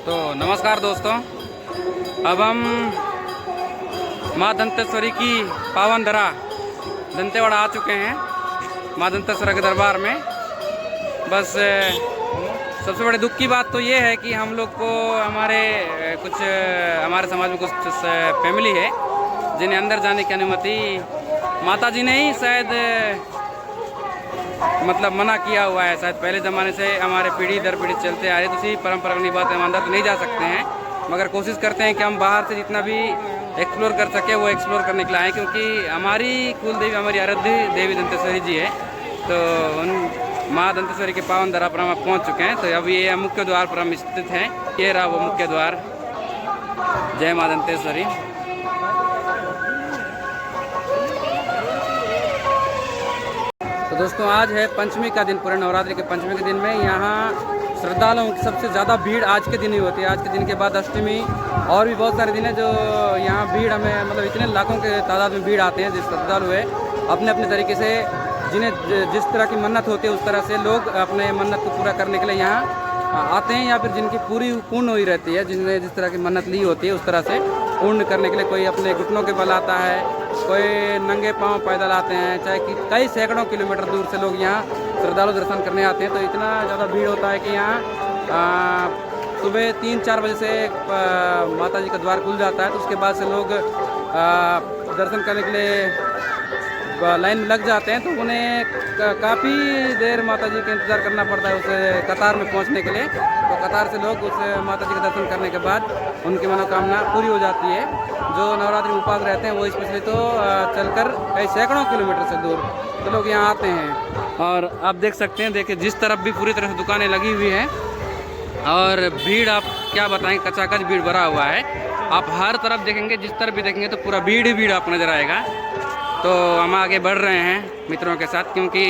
तो नमस्कार दोस्तों, अब हम माँ दंतेश्वरी की पावन धरा दंतेवाड़ा आ चुके हैं। माँ दंतेश्वरी के दरबार में बस सबसे बड़े दुख की बात तो ये है कि हम लोग को हमारे समाज में कुछ फैमिली है जिन्हें अंदर जाने की अनुमति माता जी ने ही शायद मतलब मना किया हुआ है। शायद पहले ज़माने से हमारे पीढ़ी दर पीढ़ी चलते आ रहे, तो उसी परंपरा की बात है, हम अंदर तो नहीं जा सकते हैं, मगर कोशिश करते हैं कि हम बाहर से जितना भी एक्सप्लोर कर सके वो एक्सप्लोर करने के लिए आए, क्योंकि हमारी कुल देवी, हमारी आराध्य देवी दंतेश्वरी जी है। तो उन माँ दंतेश्वरी के पावन धरा पर हम पहुँच चुके हैं। तो अब ये मुख्य द्वार पर हम स्थित हैं। ये रहा वो मुख्य द्वार। जय माँ दंतेश्वरी। तो दोस्तों, आज है पंचमी का दिन, पूरे नवरात्रि के पंचमी के दिन में यहाँ श्रद्धालुओं की सबसे ज़्यादा भीड़ आज के दिन ही होती है। आज के दिन के बाद अष्टमी और भी बहुत सारे दिन हैं जो यहाँ भीड़ हमें मतलब इतने लाखों के तादाद में भीड़ आते हैं। जो श्रद्धालु है अपने अपने तरीके से जिन्हें जिस तरह की मन्नत होती है उस तरह से लोग अपने मन्नत को पूरा करने के लिए यहाँ आते हैं, या फिर जिनकी पूर्ण हुई रहती है, जिन्हें जिस तरह की मन्नत ली होती है उस तरह से पूर्ण करने के लिए कोई अपने घुटनों के बल आता है, कोई नंगे पांव पैदल आते हैं, चाहे कि कई सैकड़ों किलोमीटर दूर से लोग यहाँ श्रद्धालु दर्शन करने आते हैं। तो इतना ज़्यादा भीड़ होता है कि यहाँ सुबह 3-4 बजे से माता जी का द्वार खुल जाता है। तो उसके बाद से लोग दर्शन करने के लिए लाइन में लग जाते हैं। तो उन्हें काफ़ी देर माता जी का इंतज़ार करना पड़ता है उस कतार में पहुंचने के लिए। तो कतार से लोग उस माता जी का दर्शन करने के बाद उनकी मनोकामना पूरी हो जाती है। जो नवरात्रि में उपास रहते हैं वो स्पेशली तो चलकर कई सैकड़ों किलोमीटर से दूर तो लोग यहाँ आते हैं। और आप देख सकते हैं, देखिए जिस तरफ भी पूरी तरह से दुकानें लगी हुई हैं और भीड़, आप क्या बताएं, कचाकच भीड़ भरा हुआ है। आप हर तरफ देखेंगे, जिस तरफ भी देखेंगे तो पूरा भीड़ ही भीड़ आपको नज़र आएगा। तो हम आगे बढ़ रहे हैं मित्रों के साथ, क्योंकि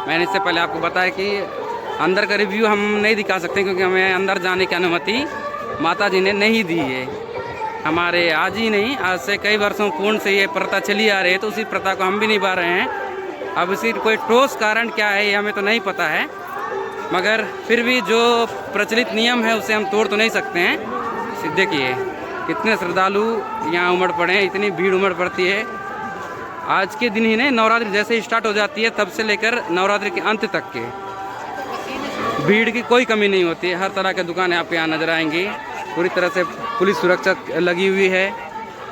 मैंने इससे पहले आपको बताया कि अंदर का रिव्यू हम नहीं दिखा सकते, क्योंकि हमें अंदर जाने की अनुमति माता जी ने नहीं दी है। हमारे आज ही नहीं, आज से कई वर्षों पूर्ण से ये प्रथा चली आ रही है, तो उसी प्रथा को हम भी निभा रहे हैं। अब इसी कोई ठोस कारण क्या है ये हमें तो नहीं पता है, मगर फिर भी जो प्रचलित नियम है उसे हम तोड़ तो नहीं सकते हैं। देखिए कितने श्रद्धालु यहाँ उमड़ पड़े हैं, इतनी भीड़ उमड़ पड़ती है। आज के दिन ही नहीं, नवरात्रि जैसे ही स्टार्ट हो जाती है तब से लेकर नवरात्रि के अंत तक के भीड़ की कोई कमी नहीं होती है। हर तरह के दुकानें आप यहाँ नजर आएंगी। पूरी तरह से पुलिस सुरक्षा लगी हुई है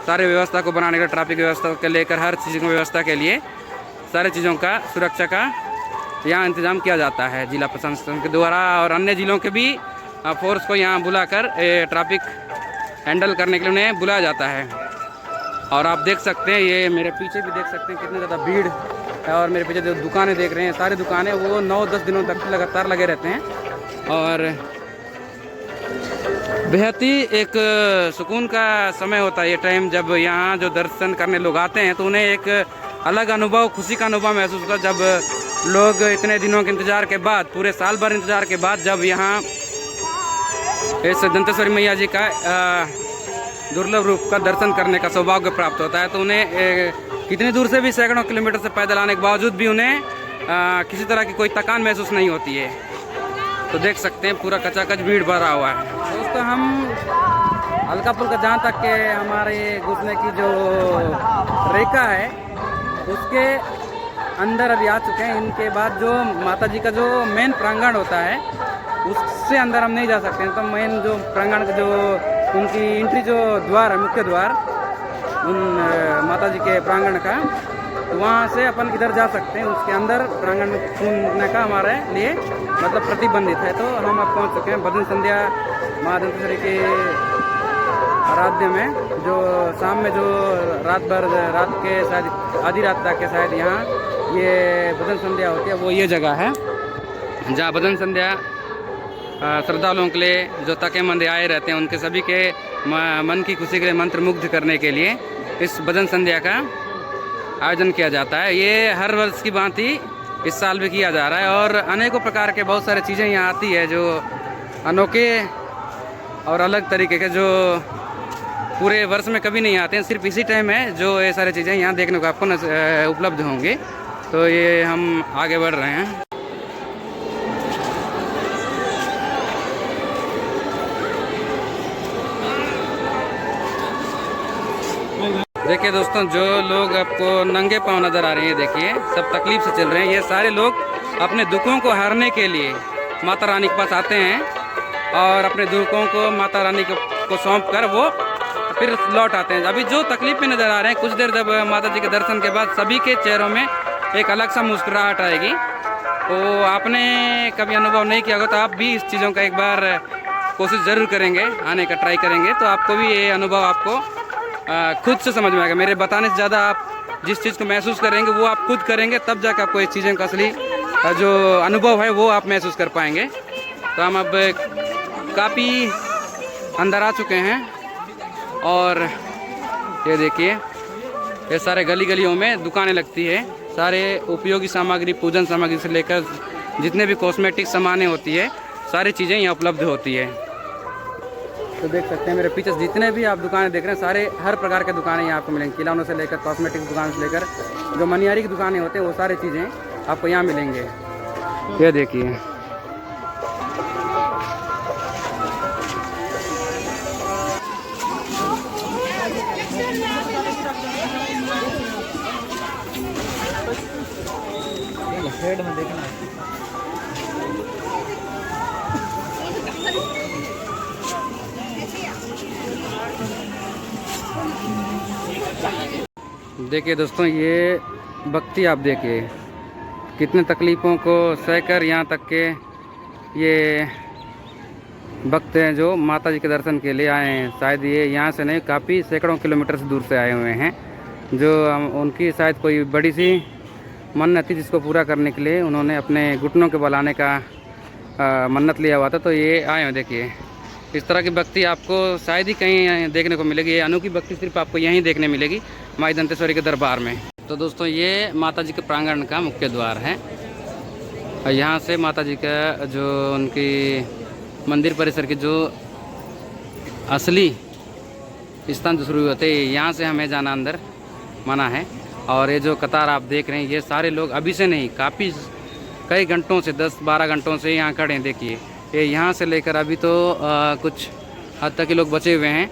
सारे व्यवस्था को बनाने का, ट्रैफिक व्यवस्था के लेकर हर चीज़ की व्यवस्था के लिए सारे चीज़ों का सुरक्षा का यहाँ इंतजाम किया जाता है जिला प्रशासन के द्वारा। और अन्य ज़िलों के भी फोर्स को यहाँ बुलाकर ट्रैफिक हैंडल करने के लिए उन्हें बुलाया जाता है। और आप देख सकते हैं, ये मेरे पीछे भी देख सकते हैं कितनी ज़्यादा भीड़ है। और मेरे पीछे जो दुकानें देख रहे हैं, सारी दुकानें वो 9-10 दिनों तक लगातार लगे रहते हैं। और बेहद ही एक सुकून का समय होता है ये टाइम, जब यहाँ जो दर्शन करने लोग आते हैं तो उन्हें एक अलग अनुभव, खुशी का अनुभव महसूस होता है। जब लोग इतने दिनों के इंतज़ार के बाद, पूरे साल भर इंतज़ार के बाद जब यहाँ इस दंतेश्वरी मैया जी का दुर्लभ रूप का दर्शन करने का सौभाग्य प्राप्त होता है, तो उन्हें कितनी दूर से भी, सैकड़ों किलोमीटर से पैदल आने के बावजूद भी उन्हें किसी तरह की कोई थकान महसूस नहीं होती है। तो देख सकते हैं पूरा कचाकच भीड़ भरा हुआ है। दोस्तों, हम हल्का फुल्का जहाँ तक के हमारे घुसने की जो रेखा है उसके अंदर अभी आ चुके हैं। इनके बाद जो माता जी का जो मेन प्रांगण होता है उससे अंदर हम नहीं जा सकते हैं। तो मेन जो प्रांगण का जो उनकी एंट्री जो द्वार है, मुख्य द्वार उन माता जी के प्रांगण का, तो वहाँ से अपन इधर जा सकते हैं। उसके अंदर प्रांगण में घूमने का हमारे लिए मतलब प्रतिबंधित है। तो हम अब पहुँच चुके हैं भजन संध्या माँ दंतेश्वरी के आराध्य में, जो शाम में जो रात के शायद आधी रात तक के शायद यहाँ ये भजन संध्या होती है। वो ये जगह है जहाँ भजन संध्या श्रद्धालुओं के लिए जो तकेमंद आए रहते हैं उनके सभी के मन की खुशी के लिए मंत्र मुग्ध करने के लिए इस भजन संध्या का आयोजन किया जाता है। ये हर वर्ष की भांति इस साल भी किया जा रहा है। और अनेकों प्रकार के बहुत सारी चीज़ें यहाँ आती है जो अनोखे और अलग तरीके के, जो पूरे वर्ष में कभी नहीं आते हैं, सिर्फ इसी टाइम है जो ये सारी चीज़ें यहाँ देखने को आपको उपलब्ध होंगी। तो ये हम आगे बढ़ रहे हैं। देखिए दोस्तों, जो लोग आपको नंगे पांव नज़र आ रहे हैं, देखिए सब तकलीफ से चल रहे हैं। ये सारे लोग अपने दुखों को हारने के लिए माता रानी के पास आते हैं और अपने दुखों को माता रानी को सौंप कर वो फिर लौट आते हैं। अभी जो तकलीफ में नज़र आ रहे हैं, कुछ देर जब माता जी के दर्शन के बाद सभी के चेहरों में एक अलग सा मुस्कुराहट आएगी। तो आपने कभी अनुभव नहीं किया होगा तो आप भी इस चीज़ों का एक बार कोशिश ज़रूर करेंगे, आने का ट्राई करेंगे, तो आपको भी ये अनुभव आपको खुद से समझ में आएगा। मेरे बताने से ज़्यादा आप जिस चीज़ को महसूस करेंगे वो आप खुद करेंगे, तब जाकर आपको इस चीज़ों का असली जो अनुभव है वो आप महसूस कर पाएंगे। तो हम अब काफ़ी अंदर आ चुके हैं और ये देखिए, ये सारे गली गलियों में दुकानें लगती है। सारे उपयोगी सामग्री, पूजन सामग्री से लेकर जितने भी कॉस्मेटिक सामानें होती है, सारी चीज़ें यहाँ उपलब्ध होती है। तो देख सकते हैं मेरे पीछे जितने भी आप दुकानें देख रहे हैं, सारे हर प्रकार के दुकानें यहाँ आपको मिलेंगी। खिलौनों से लेकर कॉस्मेटिक दुकान से लेकर जो मनियारी की दुकानें होते हैं, वो सारी चीज़ें आपको यहाँ मिलेंगे। ये देखिए, हेड में देखना देखिए दोस्तों, ये भक्ति आप देखिए, कितने तकलीफ़ों को सहकर यहाँ तक के ये भक्त हैं जो माता जी के दर्शन के लिए आए हैं। शायद ये यहाँ से नहीं, काफ़ी सैकड़ों किलोमीटर से दूर से आए हुए हैं। जो उनकी शायद कोई बड़ी सी मन्नत थी, जिसको पूरा करने के लिए उन्होंने अपने घुटनों के बल आने का मन्नत लिया हुआ था, तो ये आए हैं। देखिए, इस तरह की भक्ति आपको शायद ही कहीं देखने को मिलेगी। ये अनोखी भक्ति सिर्फ आपको यहीं देखने मिलेगी, माई दंतेश्वरी के दरबार में। तो दोस्तों, ये माता जी के प्रांगण का मुख्य द्वार है और यहाँ से माता जी का जो उनकी मंदिर परिसर के जो असली स्थान जो शुरू होते हैं, यहाँ से हमें जाना अंदर मना है। और ये जो कतार आप देख रहे हैं, ये सारे लोग अभी से नहीं, काफ़ी कई घंटों से, 10-12 घंटों से यहाँ खड़े हैं। देखिए, ये यहाँ से लेकर अभी तो कुछ हद तक के लोग बचे हुए हैं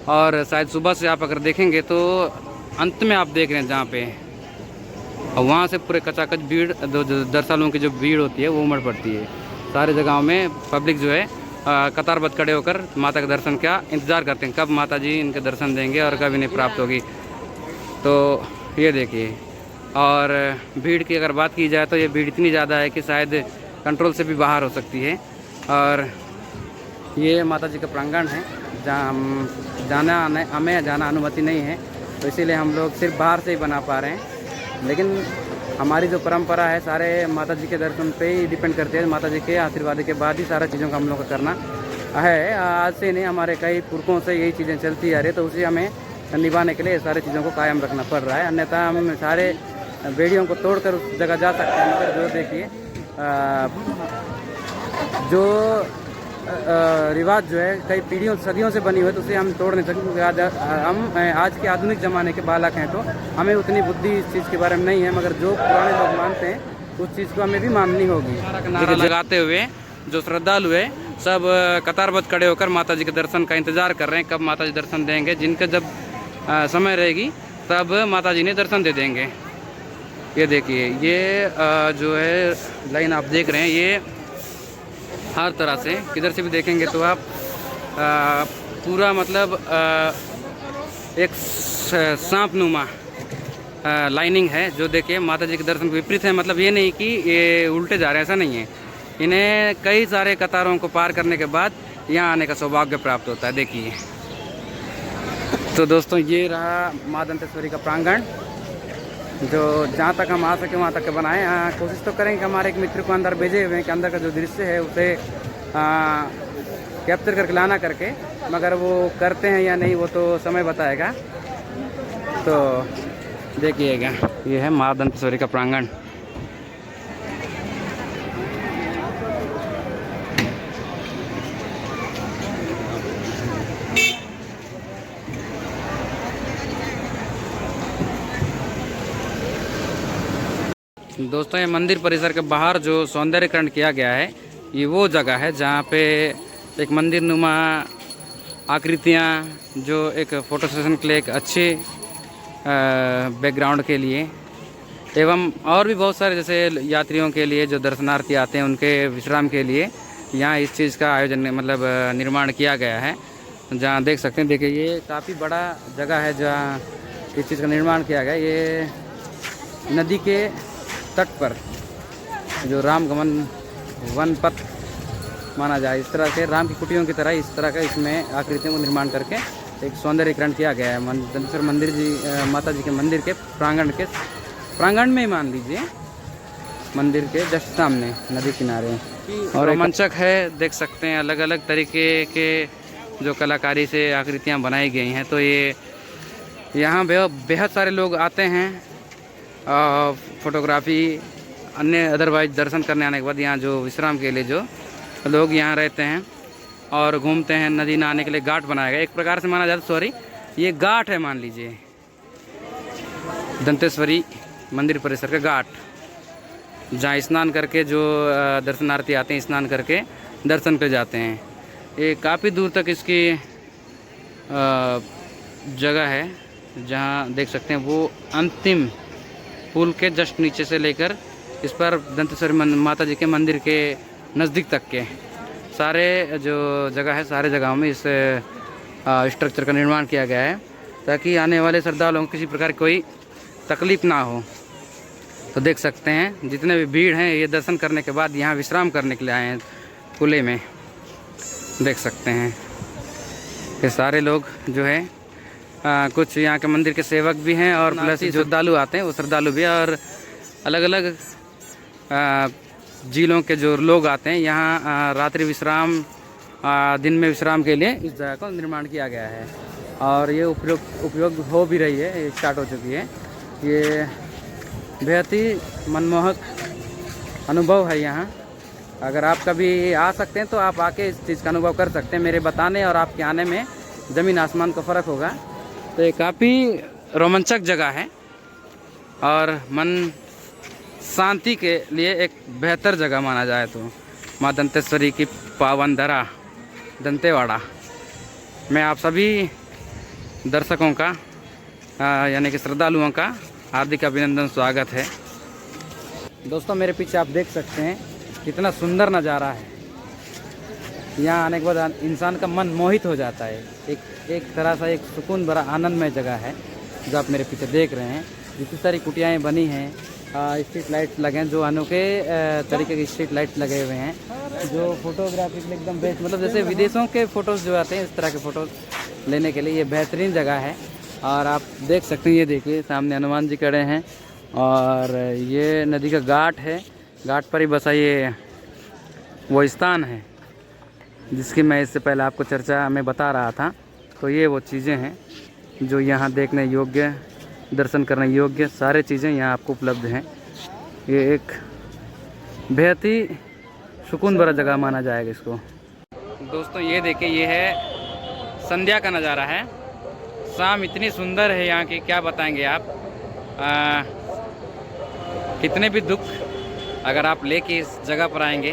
और शायद सुबह से आप अगर देखेंगे तो अंत में आप देख रहे हैं जहाँ पे, और वहाँ से पूरे कचाकच भीड़, दर्शकों की जो भीड़ होती है वो उमड़ पड़ती है। सारे जगहों में पब्लिक जो है कतारबद्ध खड़े होकर माता के दर्शन का इंतज़ार करते हैं, कब माता जी इनके दर्शन देंगे और कब इन्हें प्राप्त होगी। तो ये देखिए, और भीड़ की अगर बात की जाए तो ये भीड़ इतनी ज़्यादा है कि शायद कंट्रोल से भी बाहर हो सकती है। और ये माता जी का प्रांगण है जहाँ हमें जाना अनुमति नहीं है, तो इसीलिए हम लोग सिर्फ बाहर से ही बना पा रहे हैं। लेकिन हमारी जो परंपरा है, सारे माता जी के दर्शन पे ही डिपेंड करते हैं। माता जी के आशीर्वाद के बाद ही सारा चीज़ों का हम लोग का करना है। आज से नहीं, हमारे कई पुरखों से यही चीज़ें चलती आ रही है, तो उसे हमें निभाने के लिए सारी चीज़ों को कायम रखना पड़ रहा है। अन्यथा हम सारे बेड़ियों को तोड़कर उस जगह जा सकते हैं, मगर जो देखिए जो रिवाज जो है कई पीढ़ियों सदियों से बनी हुई है, तो उसे हम तोड़ नहीं सकते, क्योंकि हम आज के आधुनिक ज़माने के बालक हैं, तो हमें उतनी बुद्धि इस चीज़ के बारे में नहीं है। मगर जो पुराने लोग मानते हैं, उस चीज़ को हमें भी माननी होगी। नारा लगाते हुए जो श्रद्धालु है सब कतारबद्ध खड़े होकर माता जी के दर्शन का इंतज़ार कर रहे हैं, कब माता जी दर्शन देंगे। जिनका जब समय रहेगी तब माता जी ने दर्शन दे देंगे। ये देखिए, ये जो है लाइन आप देख रहे हैं, ये हर तरह से किधर से भी देखेंगे तो आप पूरा मतलब एक सांप नुमा लाइनिंग है। जो देखिए माता जी के दर्शन विपरीत है, मतलब ये नहीं कि ये उल्टे जा रहे हैं, ऐसा नहीं है। इन्हें कई सारे कतारों को पार करने के बाद यहाँ आने का सौभाग्य प्राप्त होता है। देखिए, तो दोस्तों, ये रहा माँ दंतेश्वरी का प्रांगण, जो जहाँ तक हम आ सके वहाँ तक बनाए। कोशिश तो करेंगे कि हमारे एक मित्र को अंदर भेजे हुए हैं कि अंदर का जो दृश्य है उसे कैप्चर करके लाना करके, मगर वो करते हैं या नहीं वो तो समय बताएगा। तो देखिएगा, ये है माँ दंतेश्वरी का प्रांगण। दोस्तों, ये मंदिर परिसर के बाहर जो सौंदर्यकरण किया गया है, ये वो जगह है जहाँ पे एक मंदिर नुमा आकृतियाँ, जो एक फ़ोटो सेशन के लिए एक अच्छी बैकग्राउंड के लिए एवं और भी बहुत सारे जैसे यात्रियों के लिए जो दर्शनार्थी आते हैं उनके विश्राम के लिए यहाँ इस चीज़ का आयोजन मतलब निर्माण किया गया है। जहाँ देख सकते हैं, देखिए ये काफ़ी बड़ा जगह है जहाँ इस चीज़ का निर्माण किया गया। ये नदी के तट पर जो रामगमन वन पथ माना जाए, इस तरह से राम की कुटियों की तरह इस तरह का इसमें आकृतियों को निर्माण करके एक सौंदर्यीकरण किया गया है। दंतेश्वरी मंदिर जी माता जी के मंदिर के प्रांगण में ही मान लीजिए, मंदिर के जस्ट सामने नदी किनारे। और रोमांचक है, देख सकते हैं अलग अलग तरीके के जो कलाकारी से आकृतियां बनाई गई हैं। तो ये यहाँ बेहद सारे लोग आते हैं फोटोग्राफी अन्य अदरवाइज दर्शन करने आने के बाद यहाँ जो विश्राम के लिए जो लोग यहाँ रहते हैं और घूमते हैं। नदी नहाने के लिए घाट बनाया गया, एक प्रकार से माना जाता है, सॉरी ये घाट है मान लीजिए, दंतेश्वरी मंदिर परिसर का घाट, जहाँ स्नान करके जो दर्शनार्थी आते हैं स्नान करके दर्शन कर जाते हैं। ये काफ़ी दूर तक इसकी जगह है, जहाँ देख सकते हैं वो अंतिम पुल के जस्ट नीचे से लेकर इस पर दंतेश्वरी माता जी के मंदिर के नज़दीक तक के सारे जो जगह है, सारे जगहों में इस स्ट्रक्चर का निर्माण किया गया है ताकि आने वाले श्रद्धालुओं को किसी प्रकार की कोई तकलीफ़ ना हो। तो देख सकते हैं जितने भी भीड़ हैं ये दर्शन करने के बाद यहाँ विश्राम करने के लिए आए हैं कुले में। देख सकते हैं ये सारे लोग जो है कुछ यहाँ के मंदिर के सेवक भी हैं और प्लस जो श्रद्धालु आते हैं वो श्रद्धालु भी, और अलग अलग जिलों के जो लोग आते हैं यहाँ रात्रि विश्राम दिन में विश्राम के लिए इस जगह का निर्माण किया गया है। और ये उपयोग हो भी रही है, ये स्टार्ट हो चुकी है। ये बेहद ही मनमोहक अनुभव है यहाँ। अगर आप कभी आ सकते हैं तो आप आके इस चीज़ का अनुभव कर सकते हैं। मेरे बताने और आपके आने में ज़मीन आसमान का फ़र्क होगा। तो ये काफ़ी रोमांचक जगह है और मन शांति के लिए एक बेहतर जगह माना जाए तो माँ दंतेश्वरी की पावन धरा दंतेवाड़ा में आप सभी दर्शकों का यानी कि श्रद्धालुओं का हार्दिक अभिनंदन, स्वागत है। दोस्तों मेरे पीछे आप देख सकते हैं कितना सुंदर नज़ारा है। यहाँ आने के बाद इंसान का मन मोहित हो जाता है। एक तरह से एक सुकून भरा आनंदमय जगह है जो आप मेरे पीछे देख रहे हैं। जितनी सारी कुटियाएँ बनी हैं, स्ट्रीट लाइट लगे हैं, जो अनोखे तरीके के स्ट्रीट लाइट लगे हुए हैं, जो फोटोग्राफी के लिए एकदम बेस्ट, मतलब जैसे विदेशों के फ़ोटोज़ जो आते हैं इस तरह के फ़ोटोज़ लेने के लिए ये बेहतरीन जगह है। और आप देख सकते हैं, ये देखिए सामने हनुमान जी खड़े हैं और ये नदी का घाट है। घाट पर ही बसा ये वो स्थान है जिसकी मैं इससे पहले आपको चर्चा में बता रहा था। तो ये वो चीज़ें हैं जो यहाँ देखने योग्य, दर्शन करने योग्य सारे चीज़ें यहाँ आपको उपलब्ध हैं। ये एक बेहद ही सुकून भरा जगह माना जाएगा इसको। दोस्तों ये देखिए, ये है संध्या का नज़ारा है। शाम इतनी सुंदर है यहाँ की, क्या बताएंगे आप। कितने भी दुख अगर आप लेके इस जगह पर आएंगे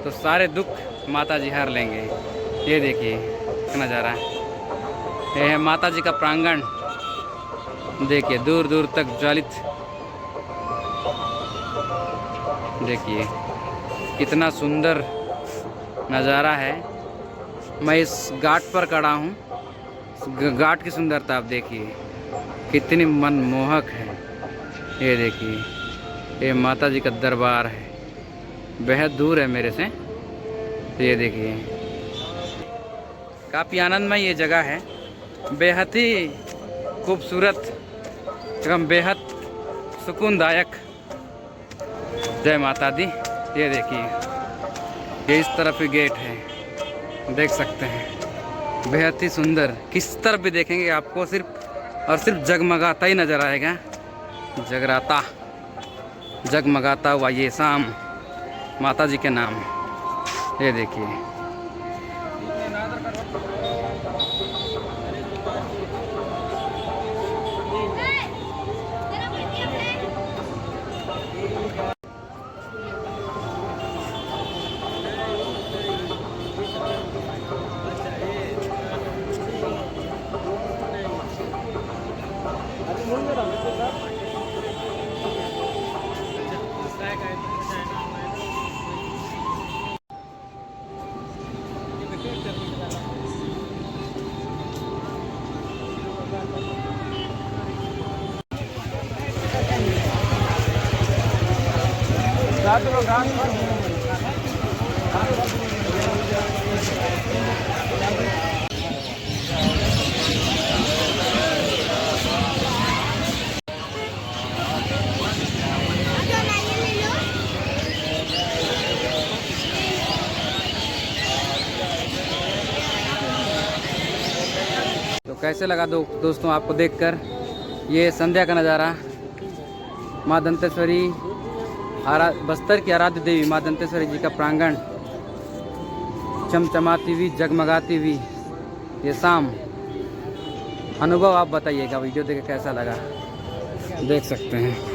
तो सारे दुख माता जी हर लेंगे। ये देखिए नज़ारा है, ये है माता जी का प्रांगण। देखिए दूर दूर तक ज्वलित, देखिए कितना सुंदर नज़ारा है। मैं इस घाट पर खड़ा हूँ, घाट की सुंदरता आप देखिए कितनी मनमोहक है। ये देखिए ये माता जी का दरबार है, बेहद दूर है मेरे से। तो ये देखिए काफ़ी आनंदमय ये जगह है, बेहद ही खूबसूरत एवं बेहद सुकूनदायक। जय माता दी। ये देखिए ये इस तरफ ही गेट है, देख सकते हैं बेहद ही सुंदर। किस तरफ भी देखेंगे आपको सिर्फ और सिर्फ जगमगाता ही नज़र आएगा। जगराता जगमगाता हुआ ये शाम माता जी के नाम। ये देखिए तो कैसे लगा दोस्तों आपको देखकर ये संध्या का नज़ारा। माँ दंतेश्वरी बस्तर की आराध्य देवी माँ दंतेश्वरी जी का प्रांगण चमचमाती हुई जगमगाती हुई ये शाम। अनुभव आप बताइएगा, वीडियो देख के कैसा लगा, देख सकते हैं।